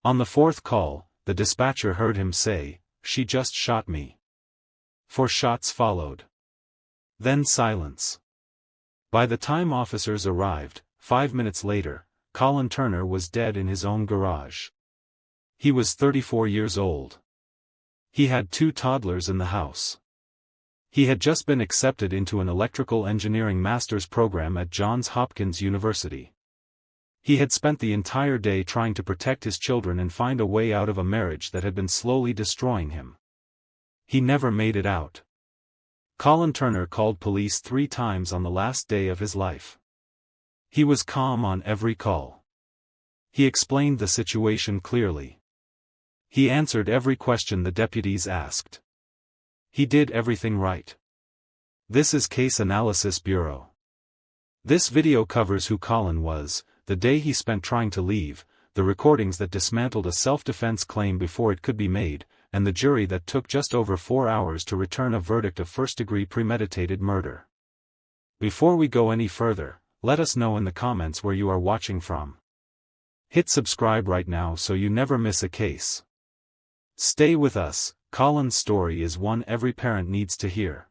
On the fourth call, the dispatcher heard him say, "She just shot me." 4 shots followed. Then silence. By the time officers arrived, 5 minutes later, Colin Turner was dead in his own garage. He was 34 years old. He had 2 toddlers in the house. He had just been accepted into an electrical engineering master's program at Johns Hopkins University. He had spent the entire day trying to protect his children and find a way out of a marriage that had been slowly destroying him. He never made it out. Colin Turner called police 3 times on the last day of his life. He was calm on every call. He explained the situation clearly. He answered every question the deputies asked. He did everything right. This is Case Analysis Bureau. This video covers who Colin was, the day he spent trying to leave, the recordings that dismantled a self-defense claim before it could be made, and the jury that took just over 4 hours to return a verdict of first-degree premeditated murder. Before we go any further, let us know in the comments where you are watching from. Hit subscribe right now so you never miss a case. Stay with us. Colin's story is one every parent needs to hear.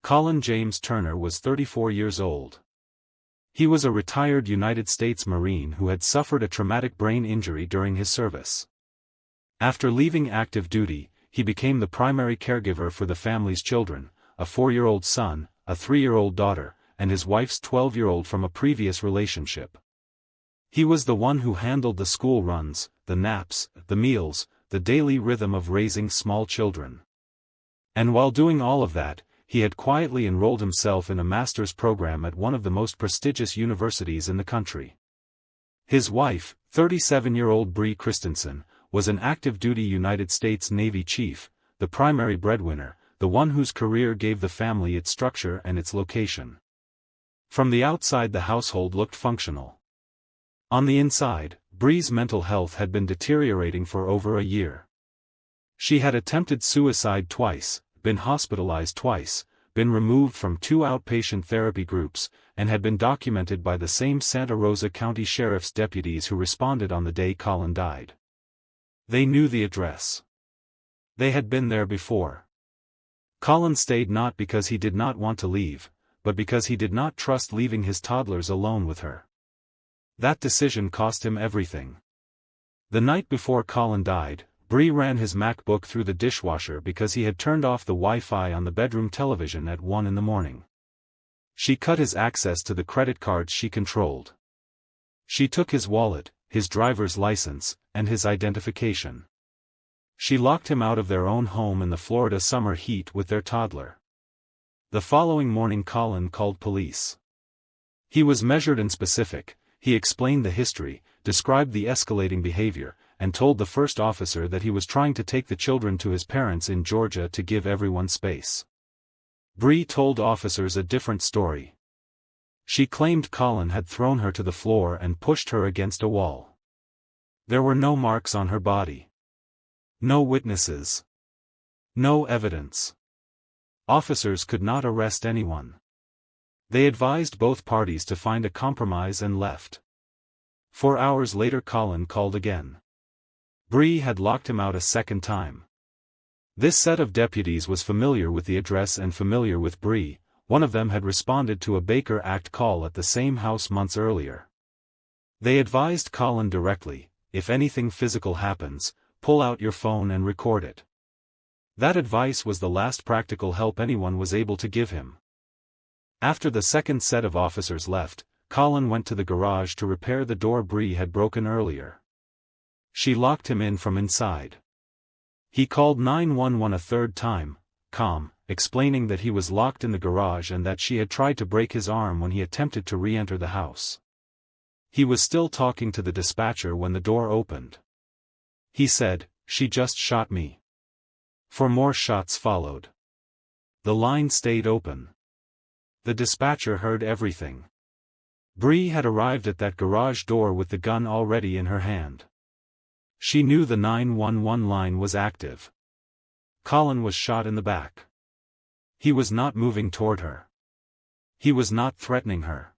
Colin James Turner was 34 years old. He was a retired United States Marine who had suffered a traumatic brain injury during his service. After leaving active duty, he became the primary caregiver for the family's children, a 4-year-old son, a 3-year-old daughter, and his wife's 12-year-old from a previous relationship. He was the one who handled the school runs, the naps, the meals, the daily rhythm of raising small children. And while doing all of that, he had quietly enrolled himself in a master's program at one of the most prestigious universities in the country. His wife, 37-year-old Bree Christensen, was an active-duty United States Navy chief, the primary breadwinner, the one whose career gave the family its structure and its location. From the outside the household looked functional. On the inside, Bree's mental health had been deteriorating for over a year. She had attempted suicide twice, been hospitalized twice, been removed from 2 outpatient therapy groups, and had been documented by the same Santa Rosa County Sheriff's deputies who responded on the day Colin died. They knew the address. They had been there before. Colin stayed not because he did not want to leave, but because he did not trust leaving his toddlers alone with her. That decision cost him everything. The night before Colin died, Bree ran his MacBook through the dishwasher because he had turned off the Wi-Fi on the bedroom television at 1 in the morning. She cut his access to the credit cards she controlled. She took his wallet, his driver's license, and his identification. She locked him out of their own home in the Florida summer heat with their toddler. The following morning Colin called police. He was measured and specific. He explained the history, described the escalating behavior, and told the first officer that he was trying to take the children to his parents in Georgia to give everyone space. Bree told officers a different story. She claimed Colin had thrown her to the floor and pushed her against a wall. There were no marks on her body. No witnesses. No evidence. Officers could not arrest anyone. They advised both parties to find a compromise and left. 4 hours later Colin called again. Bree had locked him out a second time. This set of deputies was familiar with the address and familiar with Bree. One of them had responded to a Baker Act call at the same house months earlier. They advised Colin directly, if anything physical happens, pull out your phone and record it. That advice was the last practical help anyone was able to give him. After the second set of officers left, Colin went to the garage to repair the door Bree had broken earlier. She locked him in from inside. He called 911 a third time, calm, explaining that he was locked in the garage and that she had tried to break his arm when he attempted to re-enter the house. He was still talking to the dispatcher when the door opened. He said, "She just shot me." 4 more shots followed. The line stayed open. The dispatcher heard everything. Bree had arrived at that garage door with the gun already in her hand. She knew the 911 line was active. Colin was shot in the back. He was not moving toward her. He was not threatening her.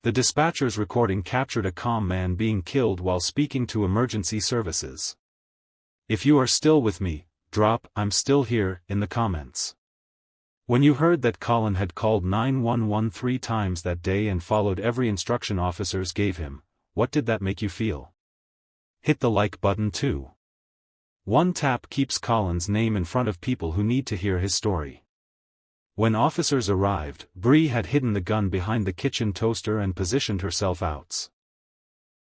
The dispatcher's recording captured a calm man being killed while speaking to emergency services. If you are still with me, drop "I'm still here" in the comments. When you heard that Colin had called 911 3 times that day and followed every instruction officers gave him, what did that make you feel? Hit the like button too. One tap keeps Colin's name in front of people who need to hear his story. When officers arrived, Bree had hidden the gun behind the kitchen toaster and positioned herself outs.